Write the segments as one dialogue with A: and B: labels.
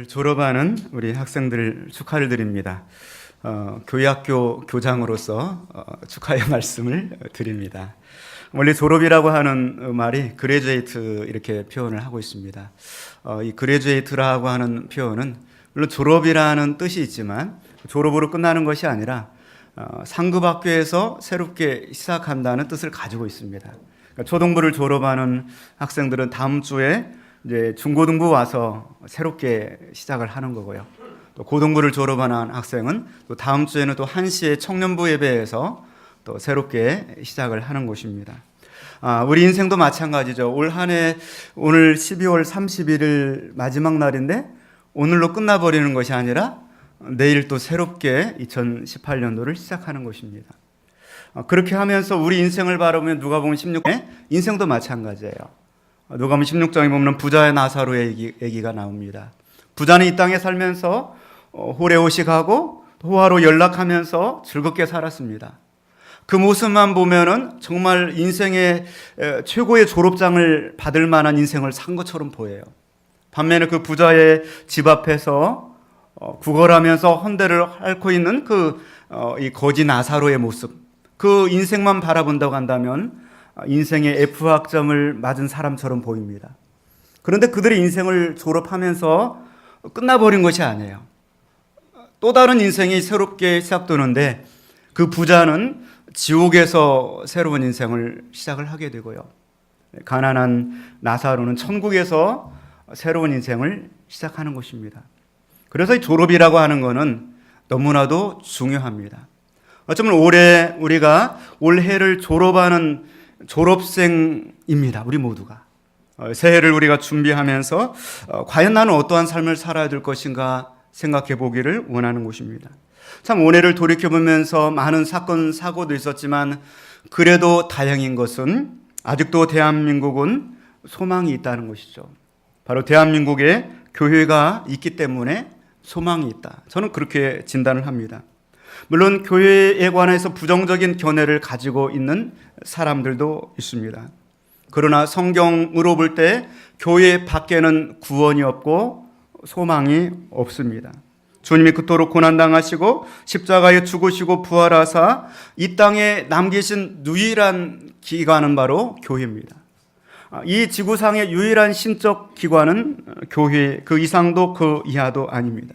A: 오늘 졸업하는 우리 학생들 축하를 드립니다. 교회학교 교장으로서 축하의 말씀을 드립니다. 원래 졸업이라고 하는 말이 그레듀에이트 이렇게 표현을 하고 있습니다. 이 그레듀에이트라고 하는 표현은 물론 졸업이라는 뜻이 있지만 졸업으로 끝나는 것이 아니라 상급 학교에서 새롭게 시작한다는 뜻을 가지고 있습니다. 그러니까 초등부를 졸업하는 학생들은 다음 주에 이제 중고등부 와서 새롭게 시작을 하는 거고요. 또 고등부를 졸업하는 학생은 또 다음 주에는 또 1시에 청년부 예배에서 또 새롭게 시작을 하는 곳입니다. 우리 인생도 마찬가지죠. 올 한 해 오늘 12월 31일 마지막 날인데 오늘로 끝나버리는 것이 아니라 내일 또 새롭게 2018년도를 시작하는 것입니다. 그렇게 하면서 우리 인생을 바라보면 누가복음 16장에 인생도 마찬가지예요. 누가복음 16장에 보면 부자의 나사로의 얘기가 나옵니다. 부자는 이 땅에 살면서 호레호식하고 호화로 연락하면서 즐겁게 살았습니다. 그 모습만 보면은 정말 인생의 최고의 졸업장을 받을 만한 인생을 산 것처럼 보여요. 반면에 그 부자의 집 앞에서 구걸하면서 헌대를 앓고 있는 이 거지 나사로의 모습, 그 인생만 바라본다고 한다면 인생의 F학점을 맞은 사람처럼 보입니다. 그런데 그들의 인생을 졸업하면서 끝나버린 것이 아니에요. 또 다른 인생이 새롭게 시작되는데 그 부자는 지옥에서 새로운 인생을 시작을 하게 되고요. 가난한 나사로는 천국에서 새로운 인생을 시작하는 것입니다. 그래서 이 졸업이라고 하는 것은 너무나도 중요합니다. 어쩌면 올해 우리가 올해를 졸업하는 졸업생입니다. 우리 모두가. 새해를 우리가 준비하면서 과연 나는 어떠한 삶을 살아야 될 것인가 생각해 보기를 원하는 것입니다. 참 올해를 돌이켜보면서 많은 사건, 사고도 있었지만 그래도 다행인 것은 아직도 대한민국은 소망이 있다는 것이죠. 바로 대한민국에 교회가 있기 때문에 소망이 있다. 저는 그렇게 진단을 합니다. 물론 교회에 관해서 부정적인 견해를 가지고 있는 사람들도 있습니다. 그러나 성경으로 볼 때 교회 밖에는 구원이 없고 소망이 없습니다. 주님이 그토록 고난당하시고 십자가에 죽으시고 부활하사 이 땅에 남기신 유일한 기관은 바로 교회입니다. 이 지구상의 유일한 신적 기관은 교회, 그 이상도 그 이하도 아닙니다.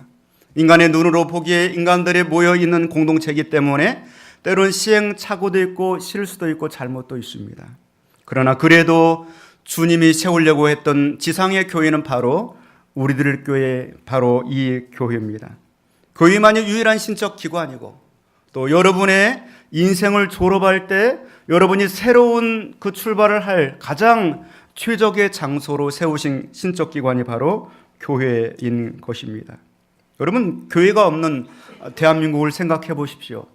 A: 인간의 눈으로 보기에 인간들이 모여있는 공동체이기 때문에 때론 시행착오도 있고 실수도 있고 잘못도 있습니다. 그러나 그래도 주님이 세우려고 했던 지상의 교회는 바로 우리들 교회, 바로 이 교회입니다. 교회만이 유일한 신적 기관이고 또 여러분의 인생을 졸업할 때 여러분이 새로운 그 출발을 할 가장 최적의 장소로 세우신 신적 기관이 바로 교회인 것입니다. 여러분, 교회가 없는 대한민국을 생각해 보십시오.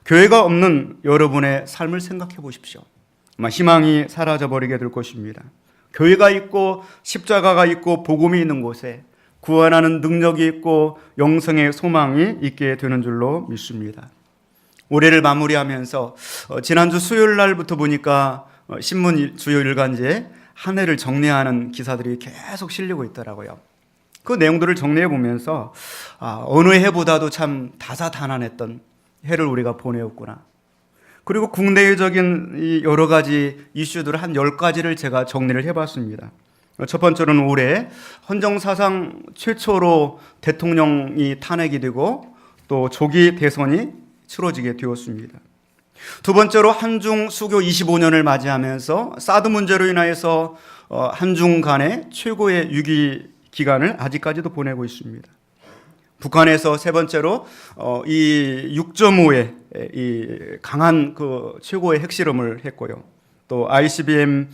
A: 교회가 없는 여러분의 삶을 생각해 보십시오. 아마 희망이 사라져버리게 될 것입니다. 교회가 있고 십자가가 있고 복음이 있는 곳에 구원하는 능력이 있고 영생의 소망이 있게 되는 줄로 믿습니다. 올해를 마무리하면서 지난주 수요일 날부터 보니까 신문 주요 일간지에 한 해를 정리하는 기사들이 계속 실리고 있더라고요. 그 내용들을 정리해 보면서 어느 해보다도 참 다사다난했던 해를 우리가 보내었구나. 그리고 국내적인 여러 가지 이슈들을 한 10가지를 제가 정리를 해봤습니다. 첫 번째로는 올해 헌정사상 최초로 대통령이 탄핵이 되고 또 조기 대선이 치러지게 되었습니다. 두 번째로 한중 수교 25년을 맞이하면서 사드 문제로 인하여서 한중 간의 최고의 위기 기간을 아직까지도 보내고 있습니다. 북한에서 세 번째로 이 6.5의 이 강한 그 최고의 핵실험을 했고요. 또 ICBM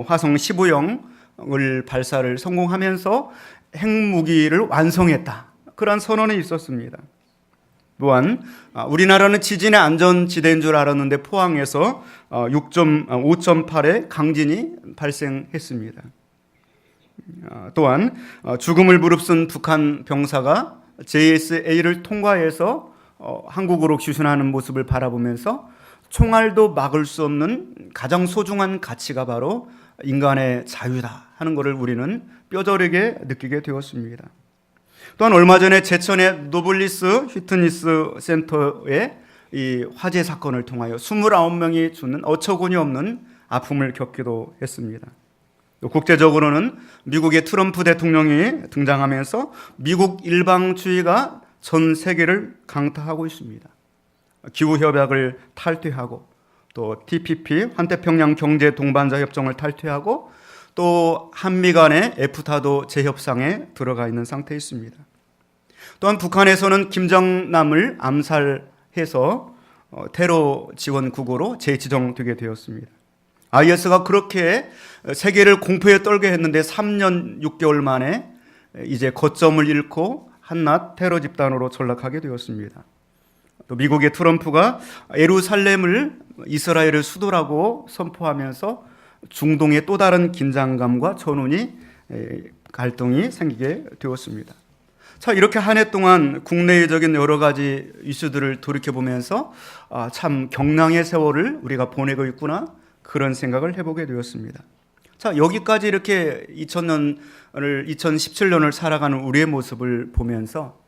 A: 화성 15형을 발사를 성공하면서 핵무기를 완성했다. 그런 선언이 있었습니다. 또한 우리나라는 지진의 안전지대인 줄 알았는데 포항에서 5.8의 강진이 발생했습니다. 또한 죽음을 무릅쓴 북한 병사가 JSA를 통과해서 한국으로 귀순하는 모습을 바라보면서 총알도 막을 수 없는 가장 소중한 가치가 바로 인간의 자유다 하는 것을 우리는 뼈저리게 느끼게 되었습니다. 또한 얼마 전에 제천의 노블리스 휘트니스 센터의 이 화재 사건을 통하여 29명이 죽는 어처구니 없는 아픔을 겪기도 했습니다. 또 국제적으로는 미국의 트럼프 대통령이 등장하면서 미국 일방주의가 전 세계를 강타하고 있습니다. 기후협약을 탈퇴하고 또 TPP 환태평양 경제 동반자 협정을 탈퇴하고 또 한미 간의 에프타도 재협상에 들어가 있는 상태에 있습니다. 또한 북한에서는 김정남을 암살해서 테러 지원 국으로 재지정되게 되었습니다. IS가 그렇게 세계를 공포에 떨게 했는데 3년 6개월 만에 이제 거점을 잃고 한낱 테러 집단으로 전락하게 되었습니다. 또 미국의 트럼프가 예루살렘을 이스라엘의 수도라고 선포하면서 중동의 또 다른 긴장감과 전운이 갈등이 생기게 되었습니다. 자, 이렇게 한 해 동안 국내적인 여러 가지 이슈들을 돌이켜보면서 참 경랑의 세월을 우리가 보내고 있구나, 그런 생각을 해보게 되었습니다. 자, 여기까지 이렇게 2017년을 살아가는 우리의 모습을 보면서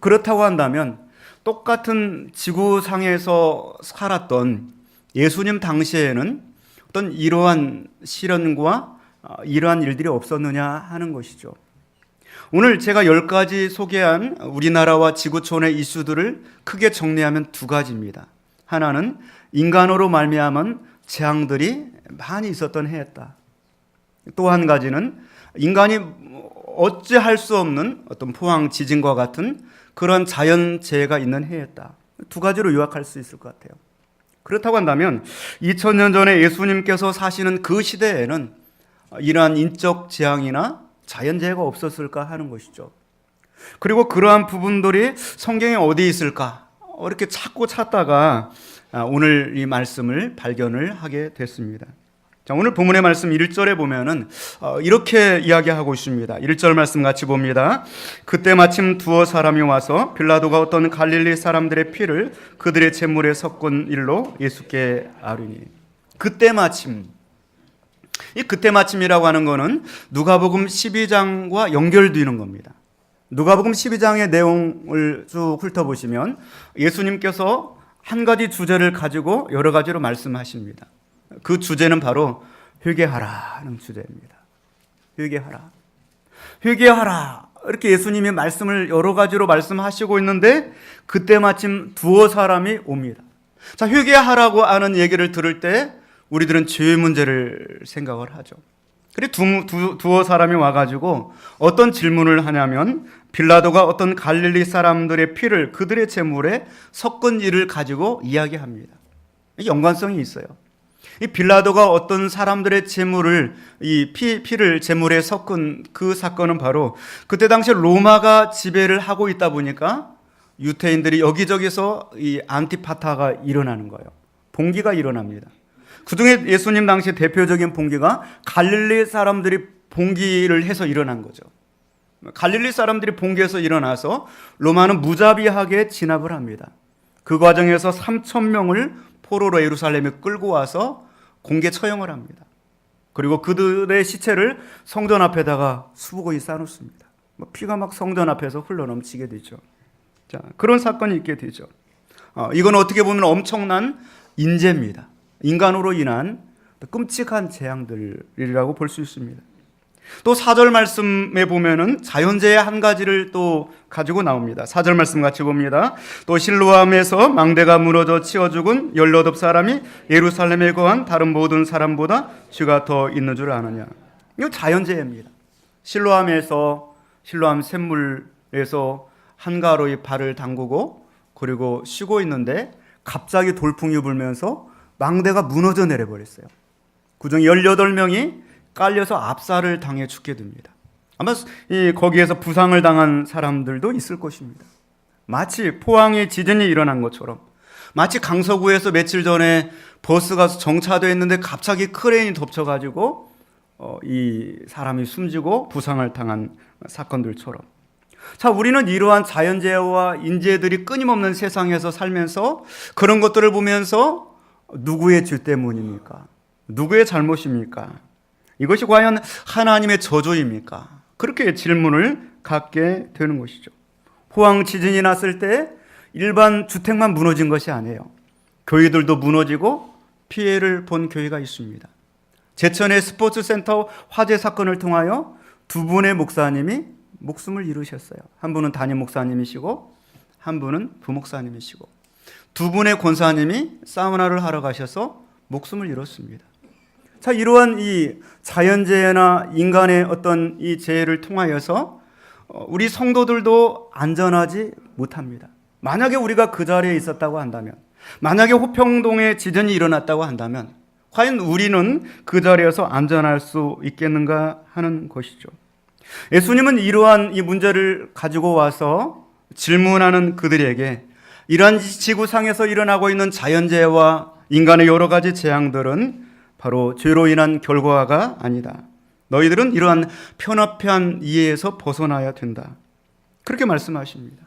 A: 그렇다고 한다면 똑같은 지구상에서 살았던 예수님 당시에는 어떤 이러한 시련과 이러한 일들이 없었느냐 하는 것이죠. 오늘 제가 10가지 소개한 우리나라와 지구촌의 이슈들을 크게 정리하면 두 가지입니다. 하나는 인간으로 말미암은 재앙들이 많이 있었던 해였다. 또 한 가지는 인간이 어찌할 수 없는 어떤 포항 지진과 같은 그런 자연재해가 있는 해였다. 두 가지로 요약할 수 있을 것 같아요. 그렇다고 한다면 2000년 전에 예수님께서 사시는 그 시대에는 이러한 인적 재앙이나 자연재해가 없었을까 하는 것이죠. 그리고 그러한 부분들이 성경에 어디 있을까 이렇게 찾다가 오늘 이 말씀을 발견을 하게 됐습니다. 자, 오늘 본문의 말씀 1절에 보면은 이렇게 이야기하고 있습니다. 1절 말씀 같이 봅니다. 그때 마침 두어 사람이 와서 빌라도가 어떤 갈릴리 사람들의 피를 그들의 제물에 섞은 일로 예수께 아뢰니. 그때 마침. 이 그때 마침이라고 하는 것은 누가복음 12장과 연결되는 겁니다. 누가복음 12장의 내용을 쭉 훑어보시면 예수님께서 한 가지 주제를 가지고 여러 가지로 말씀하십니다. 그 주제는 바로 회개하라는 주제입니다. 회개하라. 회개하라. 이렇게 예수님이 말씀을 여러 가지로 말씀하시고 있는데 그때 마침 두어 사람이 옵니다. 자, 회개하라고 하는 얘기를 들을 때 우리들은 죄의 문제를 생각을 하죠. 그리고 두어 사람이 와가지고 어떤 질문을 하냐면 빌라도가 어떤 갈릴리 사람들의 피를 그들의 제물에 섞은 일을 가지고 이야기합니다. 연관성이 있어요. 이 빌라도가 어떤 사람들의 제물을 이 피를 제물에 섞은 그 사건은 바로 그때 당시 로마가 지배를 하고 있다 보니까 유태인들이 여기저기서 이 안티파타가 일어나는 거예요. 봉기가 일어납니다. 그중에 예수님 당시 대표적인 봉기가 갈릴리 사람들이 봉기를 해서 일어난 거죠. 갈릴리 사람들이 봉기해서 일어나서 로마는 무자비하게 진압을 합니다. 그 과정에서 3,000명을 포로로 예루살렘에 끌고 와서 공개 처형을 합니다. 그리고 그들의 시체를 성전 앞에다가 수북이 쌓아놓습니다. 피가 막 성전 앞에서 흘러넘치게 되죠. 자, 그런 사건이 있게 되죠. 이건 어떻게 보면 엄청난 인재입니다. 인간으로 인한 끔찍한 재앙들이라고 볼 수 있습니다. 또 4절 말씀에 보면은 자연재해 한 가지를 또 가지고 나옵니다. 4절 말씀 같이 봅니다. 또 실로암에서 망대가 무너져 치어 죽은 18사람이 예루살렘에 거한 다른 모든 사람보다 죄가 더 있는 줄 아느냐. 이거 자연재해입니다. 실로암 샘물에서 한가로이 발을 담그고 그리고 쉬고 있는데 갑자기 돌풍이 불면서 망대가 무너져 내려버렸어요. 그중 18명이 깔려서 압살을 당해 죽게 됩니다. 아마 거기에서 부상을 당한 사람들도 있을 것입니다. 마치 포항에 지진이 일어난 것처럼, 마치 강서구에서 며칠 전에 버스가 정차되어 있는데 갑자기 크레인이 덮쳐가지고 이 사람이 숨지고 부상을 당한 사건들처럼. 자, 우리는 이러한 자연재해와 인재들이 끊임없는 세상에서 살면서 그런 것들을 보면서 누구의 죄 때문입니까? 누구의 잘못입니까? 이것이 과연 하나님의 저주입니까? 그렇게 질문을 갖게 되는 것이죠. 포항 지진이 났을 때 일반 주택만 무너진 것이 아니에요. 교회들도 무너지고 피해를 본 교회가 있습니다. 제천의 스포츠센터 화재 사건을 통하여 두 분의 목사님이 목숨을 잃으셨어요. 한 분은 담임 목사님이시고 한 분은 부목사님이시고 두 분의 권사님이 사우나를 하러 가셔서 목숨을 잃었습니다. 자, 이러한 이 자연재해나 인간의 어떤 이 재해를 통하여서 우리 성도들도 안전하지 못합니다. 만약에 우리가 그 자리에 있었다고 한다면, 만약에 호평동에 지진이 일어났다고 한다면 과연 우리는 그 자리에서 안전할 수 있겠는가 하는 것이죠. 예수님은 이러한 이 문제를 가지고 와서 질문하는 그들에게 이러한 지구상에서 일어나고 있는 자연재해와 인간의 여러 가지 재앙들은 바로 죄로 인한 결과가 아니다. 너희들은 이러한 편협한 이해에서 벗어나야 된다. 그렇게 말씀하십니다.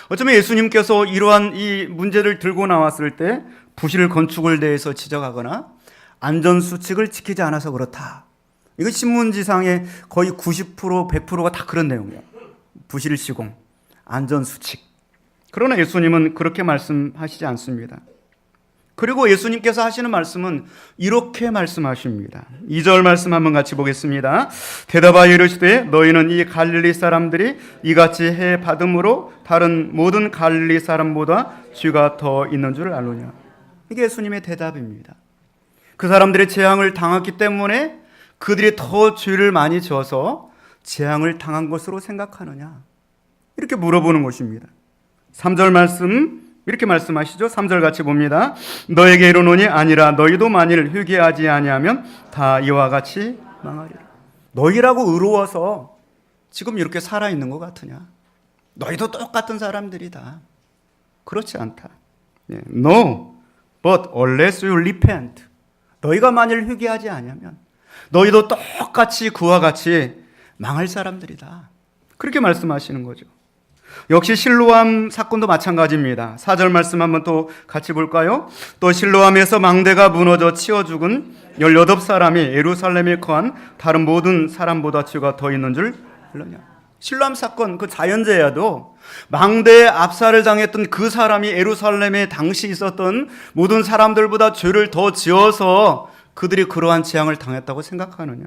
A: 어쩌면 예수님께서 이러한 이 문제를 들고 나왔을 때 부실 건축을 대해서 지적하거나 안전수칙을 지키지 않아서 그렇다. 이거 신문지상의 거의 90%, 100%가 다 그런 내용이에요. 부실 시공, 안전수칙. 그러나 예수님은 그렇게 말씀하시지 않습니다. 그리고 예수님께서 하시는 말씀은 이렇게 말씀하십니다. 2절 말씀 한번 같이 보겠습니다. 대답하여 이르시되 너희는 이 갈릴리 사람들이 이같이 해 받음으로 다른 모든 갈릴리 사람보다 죄가 더 있는 줄 알느냐. 이게 예수님의 대답입니다. 그 사람들의 재앙을 당했기 때문에 그들이 더 죄를 많이 지어서 재앙을 당한 것으로 생각하느냐. 이렇게 물어보는 것입니다. 3절 말씀 이렇게 말씀하시죠. 3절 같이 봅니다. 너에게 이르노니 아니라 너희도 만일 회개하지 아니하면 다 이와 같이 망하리라. 너희라고 의로워서 지금 이렇게 살아있는 것 같으냐? 너희도 똑같은 사람들이다. 그렇지 않다. No, but unless you repent. 너희가 만일 회개하지 아니하면 너희도 똑같이 그와 같이 망할 사람들이다. 그렇게 말씀하시는 거죠. 역시 실로암 사건도 마찬가지입니다. 4절 말씀 한번 또 같이 볼까요? 또 실로암에서 망대가 무너져 치어 죽은 18사람이 예루살렘에 거한 다른 모든 사람보다 죄가 더 있는 줄 알느냐. 실로암 사건 그 자연재해도 망대에 압살을 당했던 그 사람이 예루살렘에 당시 있었던 모든 사람들보다 죄를 더 지어서 그들이 그러한 재앙을 당했다고 생각하느냐.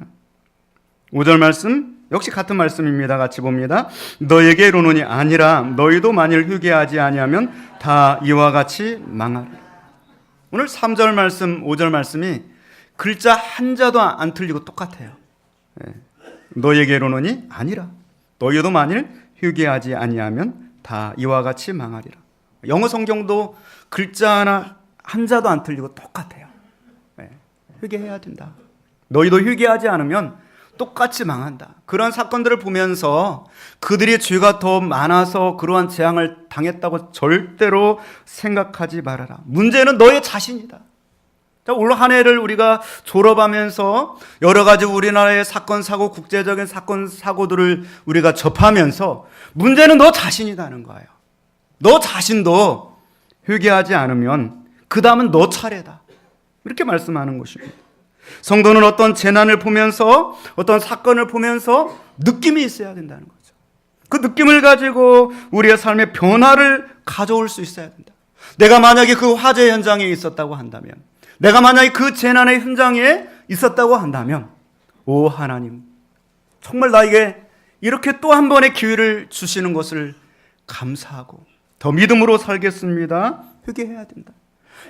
A: 5절 말씀 역시 같은 말씀입니다. 같이 봅니다. 너에게 이르노니 아니라 너희도 만일 회개하지 아니하면 다 이와 같이 망하리라. 오늘 3절 말씀, 5절 말씀이 글자 한자도 안 틀리고 똑같아요. 너에게 이르노니 아니라 너희도 만일 회개하지 아니하면 다 이와 같이 망하리라. 영어 성경도 글자 하나 한자도 안 틀리고 똑같아요. 회개해야 된다. 너희도 회개하지 않으면 똑같이 망한다. 그런 사건들을 보면서 그들이 죄가 더 많아서 그러한 재앙을 당했다고 절대로 생각하지 말아라. 문제는 너의 자신이다. 자, 올 한 해를 우리가 졸업하면서 여러 가지 우리나라의 사건, 사고, 국제적인 사건, 사고들을 우리가 접하면서 문제는 너 자신이라는 거예요. 너 자신도 회개하지 않으면 그 다음은 너 차례다. 이렇게 말씀하는 것입니다. 성도는 어떤 재난을 보면서 어떤 사건을 보면서 느낌이 있어야 된다는 거죠. 그 느낌을 가지고 우리의 삶의 변화를 가져올 수 있어야 된다. 내가 만약에 그 화재 현장에 있었다고 한다면, 내가 만약에 그 재난의 현장에 있었다고 한다면, 오 하나님, 정말 나에게 이렇게 또 한 번의 기회를 주시는 것을 감사하고 더 믿음으로 살겠습니다. 회개해야 된다.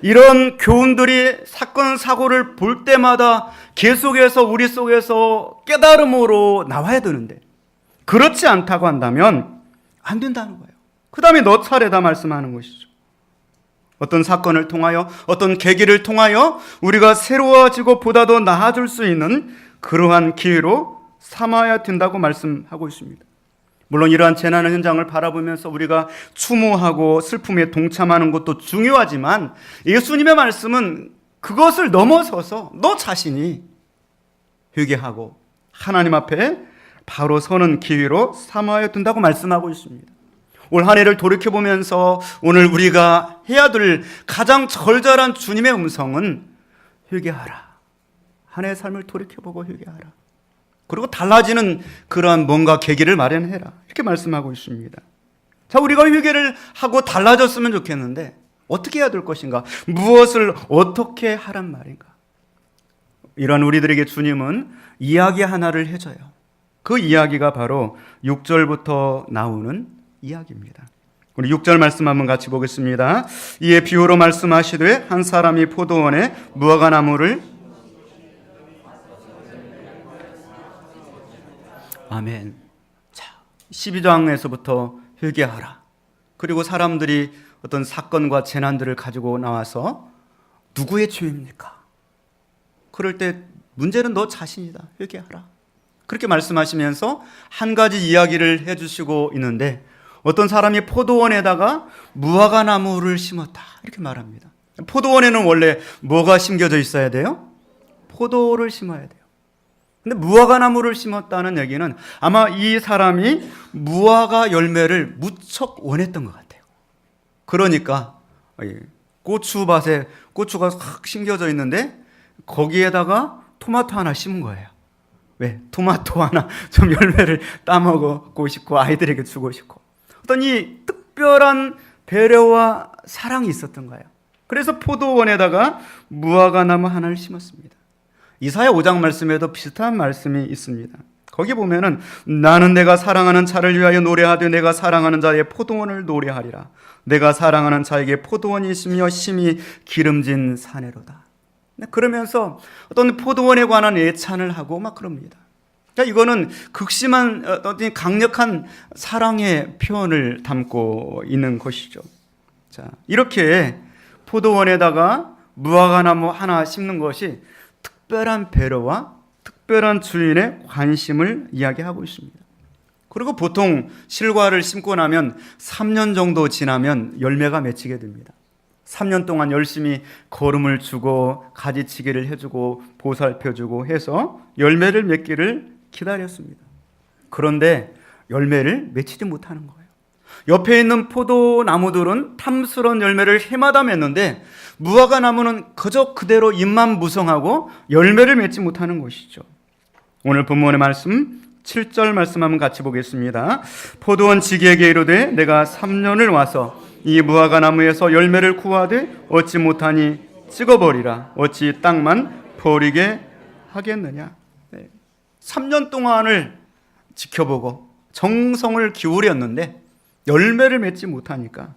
A: 이런 교훈들이 사건, 사고를 볼 때마다 계속해서 우리 속에서 깨달음으로 나와야 되는데 그렇지 않다고 한다면 안 된다는 거예요. 그 다음에 너 차례다 말씀하는 것이죠. 어떤 사건을 통하여 어떤 계기를 통하여 우리가 새로워지고 보다 더 나아질 수 있는 그러한 기회로 삼아야 된다고 말씀하고 있습니다. 물론 이러한 재난 현장을 바라보면서 우리가 추모하고 슬픔에 동참하는 것도 중요하지만 예수님의 말씀은 그것을 넘어서서 너 자신이 회개하고 하나님 앞에 바로 서는 기회로 삼아야 된다고 말씀하고 있습니다. 올 한 해를 돌이켜보면서 오늘 우리가 해야 될 가장 절절한 주님의 음성은 회개하라. 한 해의 삶을 돌이켜보고 회개하라. 그리고 달라지는 그러한 뭔가 계기를 마련해라. 이렇게 말씀하고 있습니다. 자, 우리가 회개를 하고 달라졌으면 좋겠는데 어떻게 해야 될 것인가? 무엇을 어떻게 하란 말인가? 이런 우리들에게 주님은 이야기 하나를 해줘요. 그 이야기가 바로 6절부터 나오는 이야기입니다. 우리 6절 말씀 한번 같이 보겠습니다. 이에 비유로 말씀하시되 한 사람이 포도원에 무화과나무를 아멘. 자, 12장에서부터 회개하라. 그리고 사람들이 어떤 사건과 재난들을 가지고 나와서 누구의 죄입니까? 그럴 때 문제는 너 자신이다. 회개하라. 그렇게 말씀하시면서 한 가지 이야기를 해주시고 있는데 어떤 사람이 포도원에다가 무화과나무를 심었다. 이렇게 말합니다. 포도원에는 원래 뭐가 심겨져 있어야 돼요? 포도를 심어야 돼요. 근데 무화과나무를 심었다는 얘기는 아마 이 사람이 무화과 열매를 무척 원했던 것 같아요. 그러니까 고추밭에 고추가 확 심겨져 있는데 거기에다가 토마토 하나 심은 거예요. 왜? 토마토 하나 좀 열매를 따먹고 싶고 아이들에게 주고 싶고 어떤 이 특별한 배려와 사랑이 있었던 거예요. 그래서 포도원에다가 무화과나무 하나를 심었습니다. 이사야 5장 말씀에도 비슷한 말씀이 있습니다. 거기 보면은 나는 내가 사랑하는 자를 위하여 노래하되 내가 사랑하는 자의 포도원을 노래하리라. 내가 사랑하는 자에게 포도원이 있으며 심히 기름진 사내로다. 그러면서 어떤 포도원에 관한 예찬을 하고 막 그럽니다. 이거는 극심한 어떤 강력한 사랑의 표현을 담고 있는 것이죠. 자, 이렇게 포도원에다가 무화과나무 하나 심는 것이 특별한 배려와 특별한 주인의 관심을 이야기하고 있습니다. 그리고 보통 실과를 심고 나면 3년 정도 지나면 열매가 맺히게 됩니다. 3년 동안 열심히 거름을 주고 가지치기를 해주고 보살펴주고 해서 열매를 맺기를 기다렸습니다. 그런데 열매를 맺히지 못하는 거예요. 옆에 있는 포도나무들은 탐스러운 열매를 해마다 맺는데 무화과나무는 그저 그대로 잎만 무성하고 열매를 맺지 못하는 것이죠. 오늘 본문의 말씀 7절 말씀 한번 같이 보겠습니다. 포도원 지기에게 이르되 내가 3년을 와서 이 무화과나무에서 열매를 구하되 얻지 못하니 찍어버리라. 어찌 땅만 버리게 하겠느냐. 3년 동안을 지켜보고 정성을 기울였는데 열매를 맺지 못하니까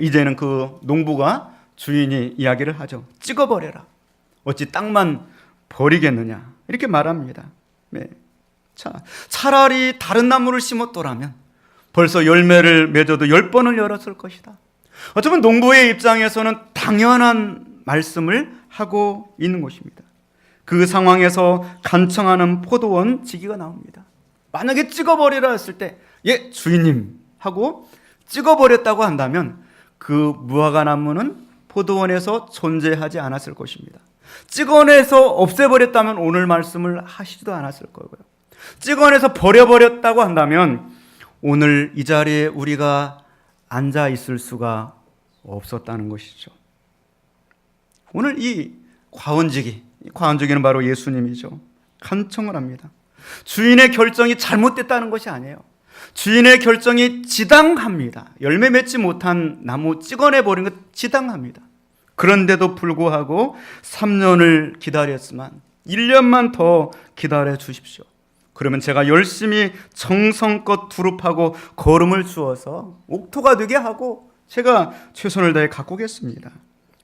A: 이제는 그 농부가 주인이 이야기를 하죠. 찍어버려라. 어찌 땅만 버리겠느냐. 이렇게 말합니다. 네. 자, 차라리 다른 나무를 심었더라면 벌써 열매를 맺어도 10번을 열었을 것이다. 어쩌면 농부의 입장에서는 당연한 말씀을 하고 있는 것입니다. 그 상황에서 간청하는 포도원 지기가 나옵니다. 만약에 찍어버리라 했을 때 예, 주인님 하고 찍어버렸다고 한다면 그 무화과나무는 포도원에서 존재하지 않았을 것입니다. 찍어내서 없애버렸다면 오늘 말씀을 하시지도 않았을 거고요. 찍어내서 버려버렸다고 한다면 오늘 이 자리에 우리가 앉아 있을 수가 없었다는 것이죠. 오늘 이 과원지기는 바로 예수님이죠. 간청을 합니다. 주인의 결정이 잘못됐다는 것이 아니에요. 주인의 결정이 지당합니다. 열매 맺지 못한 나무 찍어내버린 것 지당합니다. 그런데도 불구하고 3년을 기다렸지만 1년만 더 기다려 주십시오. 그러면 제가 열심히 정성껏 두릅하고 거름을 주어서 옥토가 되게 하고 제가 최선을 다해 가꾸겠습니다.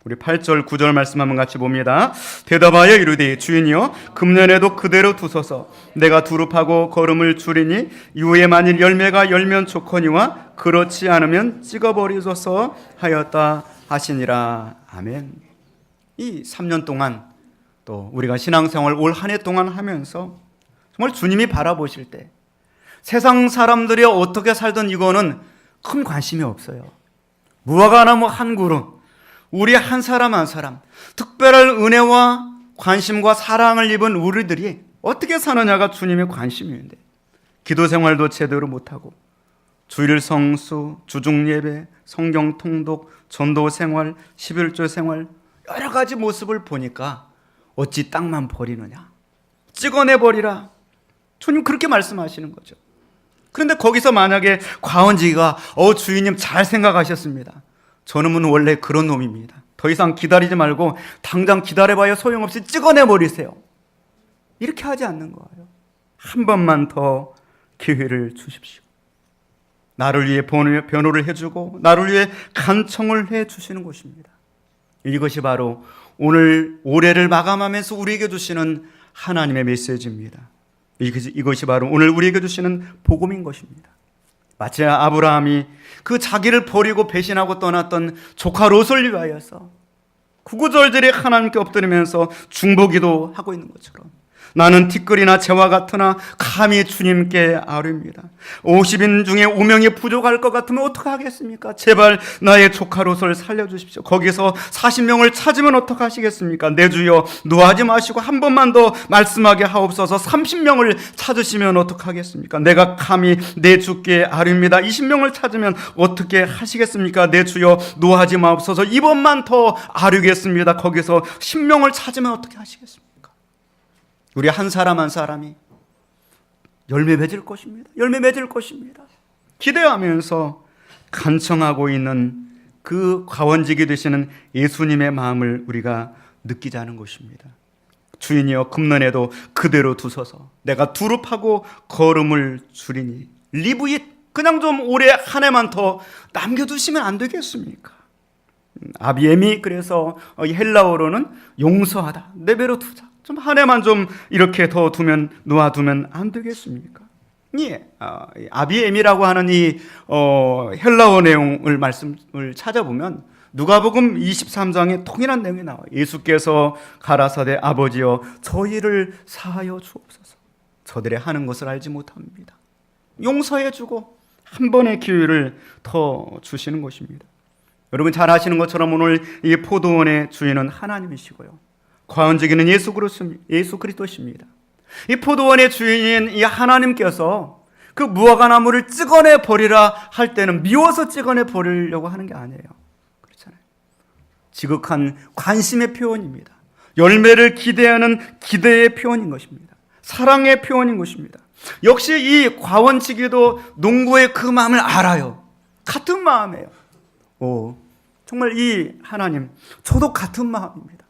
A: 우리 8절 9절 말씀 한번 같이 봅니다. 대답하여 이르되 주인이여 금년에도 그대로 두소서. 내가 두릅하고 거름을 주리니 이후에 만일 열매가 열면 좋거니와 그렇지 않으면 찍어버리소서 하였다 하시니라. 아멘. 이 3년 동안 또 우리가 신앙생활 올 한 해 동안 하면서 정말 주님이 바라보실 때 세상 사람들이 어떻게 살든 이거는 큰 관심이 없어요. 무화과나무 한 그루, 우리 한 사람 한 사람, 특별한 은혜와 관심과 사랑을 입은 우리들이 어떻게 사느냐가 주님의 관심인데 기도 생활도 제대로 못하고 주일 성수, 주중 예배, 성경 통독, 전도 생활, 11조 생활 여러 가지 모습을 보니까 어찌 땅만 버리느냐. 찍어내버리라. 주님 그렇게 말씀하시는 거죠. 그런데 거기서 만약에 과원지기가 주인님 잘 생각하셨습니다. 저놈은 원래 그런 놈입니다. 더 이상 기다리지 말고 당장 기다려봐야 소용없이 찍어내버리세요. 이렇게 하지 않는 거예요. 한 번만 더 기회를 주십시오. 나를 위해 변호를 해주고 나를 위해 간청을 해주시는 것입니다. 이것이 바로 오늘 올해를 마감하면서 우리에게 주시는 하나님의 메시지입니다. 이것이 바로 오늘 우리에게 주시는 복음인 것입니다. 마치 아브라함이 그 자기를 버리고 배신하고 떠났던 조카 롯을 위하여서 구구절절히 하나님께 엎드리면서 중보기도 하고 있는 것처럼 나는 티끌이나 재와 같으나 감히 주님께 아뢰입니다. 50인 중에 5명이 부족할 것 같으면 어떡하겠습니까? 제발 나의 조카 롯을 살려주십시오. 거기서 40명을 찾으면 어떡하시겠습니까? 내 주여 노하지 마시고 한 번만 더 말씀하게 하옵소서. 30명을 찾으시면 어떡하겠습니까? 내가 감히 내 주께 아뢰입니다. 20명을 찾으면 어떻게 하시겠습니까? 내 주여 노하지 마옵소서. 이번만 더 아뢰겠습니다. 거기서 10명을 찾으면 어떻게 하시겠습니까? 우리 한 사람 한 사람이 열매 맺을 것입니다. 열매 맺을 것입니다. 기대하면서 간청하고 있는 그 과원직이 되시는 예수님의 마음을 우리가 느끼자는 것입니다. 주인이여 금년에도 그대로 두소서. 내가 두릅하고 걸음을 줄이니 리브잇 그냥 좀 올해 한 해만 더 남겨두시면 안 되겠습니까? 아비에미 그래서 헬라어로는 용서하다. 내배로 두자. 좀 한 해만 좀 이렇게 더 놓아두면 안 되겠습니까? 예, 아비엠이라고 하는 이 헬라어 내용을 말씀을 찾아보면 누가복음 23장에 통일한 내용이 나와요. 예수께서 가라사대 아버지여 저희를 사하여 주옵소서. 저들의 하는 것을 알지 못합니다. 용서해주고 한 번의 기회를 더 주시는 것입니다. 여러분 잘 아시는 것처럼 오늘 이 포도원의 주인은 하나님이시고요. 과원적인 예수 그리스도십니다. 이 포도원의 주인인 이 하나님께서 그 무화과나무를 찍어내 버리라 할 때는 미워서 찍어내 버리려고 하는 게 아니에요. 그렇잖아요. 지극한 관심의 표현입니다. 열매를 기대하는 기대의 표현인 것입니다. 사랑의 표현인 것입니다. 역시 이 과원치기도 농부의 그 마음을 알아요. 같은 마음이에요. 정말 이 하나님, 저도 같은 마음입니다.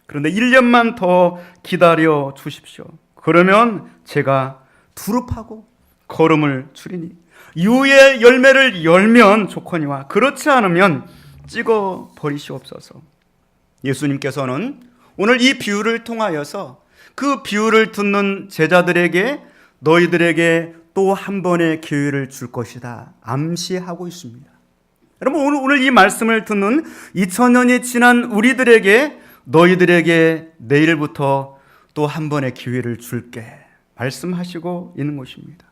A: 그런데 1년만 더 기다려 주십시오. 그러면 제가 두릅하고 걸음을 줄이니 이후에 열매를 열면 좋거니와 그렇지 않으면 찍어 버리시옵소서. 예수님께서는 오늘 이 비유를 통하여서 그 비유를 듣는 제자들에게 너희들에게 또 한 번의 기회를 줄 것이다 암시하고 있습니다. 여러분 오늘 이 말씀을 듣는 2000년이 지난 우리들에게 너희들에게 내일부터 또 한 번의 기회를 줄게 말씀하시고 있는 것입니다.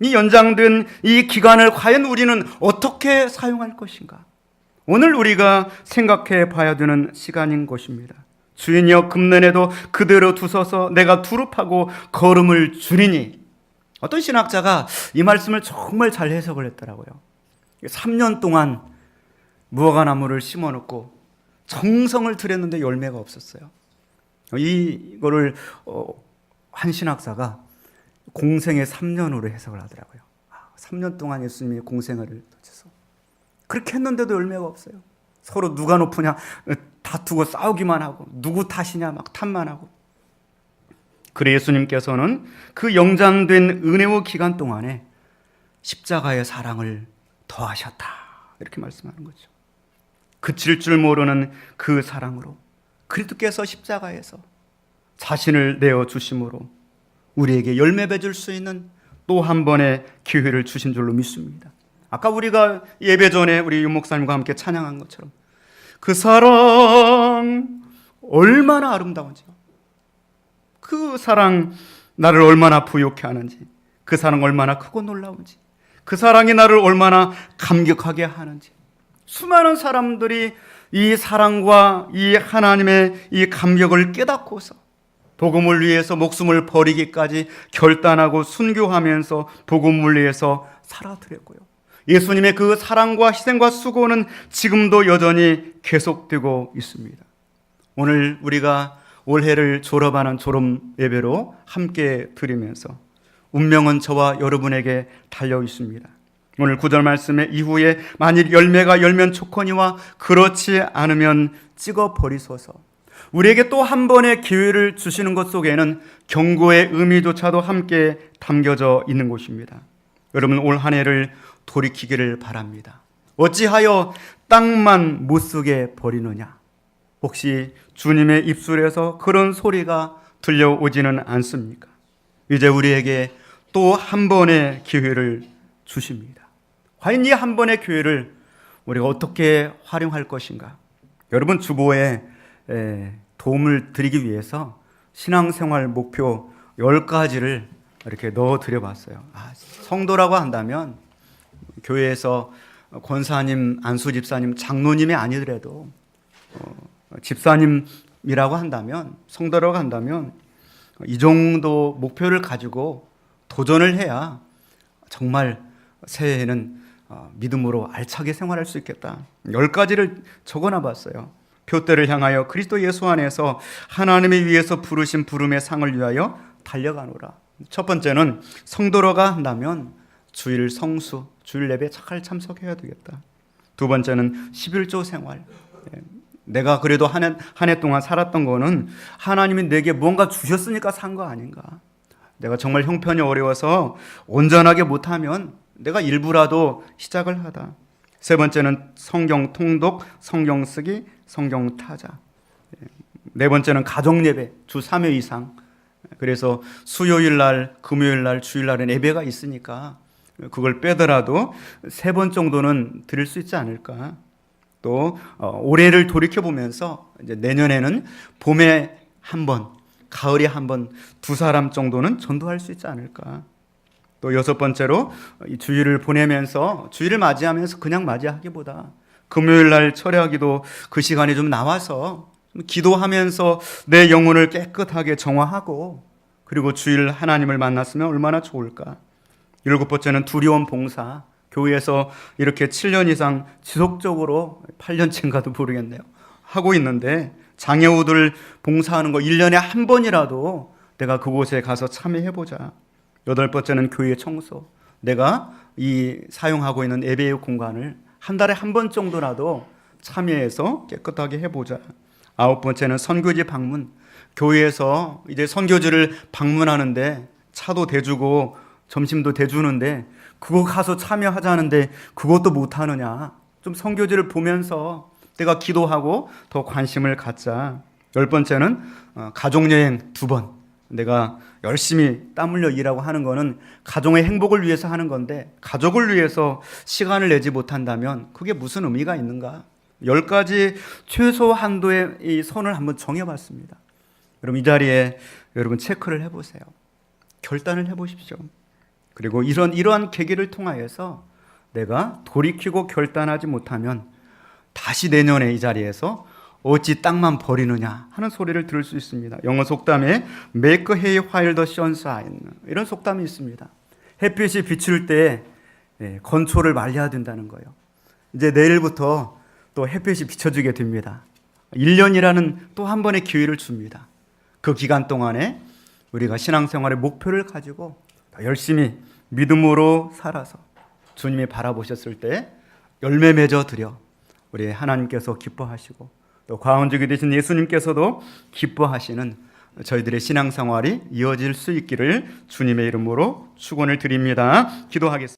A: 이 연장된 이 기간을 과연 우리는 어떻게 사용할 것인가? 오늘 우리가 생각해 봐야 되는 시간인 것입니다. 주인이여 금년에도 그대로 두소서. 내가 두릅하고 걸음을 줄이니. 어떤 신학자가 이 말씀을 정말 잘 해석을 했더라고요. 3년 동안 무화과나무를 심어놓고 정성을 들였는데 열매가 없었어요. 이거를 한 신학사가 공생의 3년으로 해석을 하더라고요. 3년 동안 예수님이 공생을 거쳐서 그렇게 했는데도 열매가 없어요. 서로 누가 높으냐 다투고 싸우기만 하고 누구 탓이냐 막 탓만 하고. 그래 예수님께서는 그 영장된 은혜의 기간 동안에 십자가의 사랑을 더하셨다 이렇게 말씀하는 거죠. 그칠 줄 모르는 그 사랑으로 그리스도께서 십자가에서 자신을 내어주심으로 우리에게 열매 맺을 수 있는 또 한 번의 기회를 주신 줄로 믿습니다. 아까 우리가 예배 전에 우리 윤 목사님과 함께 찬양한 것처럼 그 사랑 얼마나 아름다운지요. 그 사랑 나를 얼마나 부욕해 하는지, 그 사랑 얼마나 크고 놀라운지, 그 사랑이 나를 얼마나 감격하게 하는지. 수많은 사람들이 이 사랑과 이 하나님의 이 감격을 깨닫고서 복음을 위해서 목숨을 버리기까지 결단하고 순교하면서 복음을 위해서 살아드렸고요. 예수님의 그 사랑과 희생과 수고는 지금도 여전히 계속되고 있습니다. 오늘 우리가 올해를 졸업하는 졸업 예배로 함께 드리면서 운명은 저와 여러분에게 달려 있습니다. 오늘 9절 말씀의 이후에 만일 열매가 열면 좋거니와 그렇지 않으면 찍어 버리소서. 우리에게 또 한 번의 기회를 주시는 것 속에는 경고의 의미조차도 함께 담겨져 있는 것입니다. 여러분, 올 한 해를 돌이키기를 바랍니다. 어찌하여 땅만 못 쓰게 버리느냐? 혹시 주님의 입술에서 그런 소리가 들려오지는 않습니까? 이제 우리에게 또 한 번의 기회를 주십니다. 과연 이 한 번의 기회를 우리가 어떻게 활용할 것인가? 여러분, 주보에 도움을 드리기 위해서 신앙생활 목표 10가지를 이렇게 넣어드려 봤어요. 성도라고 한다면 교회에서 권사님, 안수 집사님, 장로님이 아니더라도 집사님이라고 한다면, 성도라고 한다면 이 정도 목표를 가지고 도전을 해야 정말 새해에는 믿음으로 알차게 생활할 수 있겠다. 10가지를 적어놔 봤어요. 표대를 향하여 그리스도 예수 안에서 하나님의 위에서 부르신 부름의 상을 위하여 달려가노라. 첫 번째는 성도로가 한다면 주일 성수, 주일 예배 잘 참석해야 되겠다. 두 번째는 11조 생활. 내가 그래도 한 해 동안 살았던 거는 하나님이 내게 뭔가 주셨으니까 산 거 아닌가. 내가 정말 형편이 어려워서 온전하게 못하면 내가 일부라도 시작을 하다. 세 번째는 성경 통독, 성경 쓰기, 성경 타자. 네 번째는 가정 예배, 주 3회 이상. 그래서 수요일 날, 금요일 날, 주일 날은 예배가 있으니까 그걸 빼더라도 3번 정도는 드릴 수 있지 않을까. 또 올해를 돌이켜 보면서 이제 내년에는 봄에 한 번, 가을에 한 번, 2사람 정도는 전도할 수 있지 않을까. 또 6번째로 이 주일을 보내면서, 주일을 맞이하면서 그냥 맞이하기보다 금요일 날 철야기도 그 시간에 좀 나와서 좀 기도하면서 내 영혼을 깨끗하게 정화하고, 그리고 주일 하나님을 만났으면 얼마나 좋을까. 7번째는 두려움 봉사. 교회에서 이렇게 7년 이상 지속적으로, 8년째인가도 모르겠네요, 하고 있는데 장애우들 봉사하는 거 1년에 한 번이라도 내가 그곳에 가서 참여해보자. 8번째는 교회 청소. 내가 이 사용하고 있는 예배의 공간을 한 달에 한 번 정도라도 참여해서 깨끗하게 해보자. 9번째는 선교지 방문. 교회에서 이제 선교지를 방문하는데 차도 대주고 점심도 대주는데 그거 가서 참여하자는데 그것도 못하느냐. 좀 선교지를 보면서 내가 기도하고 더 관심을 갖자. 10번째는 가족여행 2번. 내가 열심히 땀 흘려 일하고 하는 거는 가정의 행복을 위해서 하는 건데 가족을 위해서 시간을 내지 못한다면 그게 무슨 의미가 있는가. 10가지 최소 한도의 이 선을 한번 정해봤습니다. 여러분, 이 자리에 여러분 체크를 해보세요. 결단을 해보십시오. 그리고 이러한 계기를 통하여서 내가 돌이키고 결단하지 못하면 다시 내년에 이 자리에서 어찌 땅만 버리느냐 하는 소리를 들을 수 있습니다. 영어 속담에 Make hay while the sun shines, 이런 속담이 있습니다. 햇빛이 비칠 때 건초를 말려야 된다는 거예요. 이제 내일부터 또 햇빛이 비춰주게 됩니다. 1년이라는 또 한 번의 기회를 줍니다. 그 기간 동안에 우리가 신앙생활의 목표를 가지고 열심히 믿음으로 살아서 주님이 바라보셨을 때 열매 맺어 드려 우리 하나님께서 기뻐하시고 또 과원적이 되신 예수님께서도 기뻐하시는 저희들의 신앙생활이 이어질 수 있기를 주님의 이름으로 축원을 드립니다. 기도하겠습니다.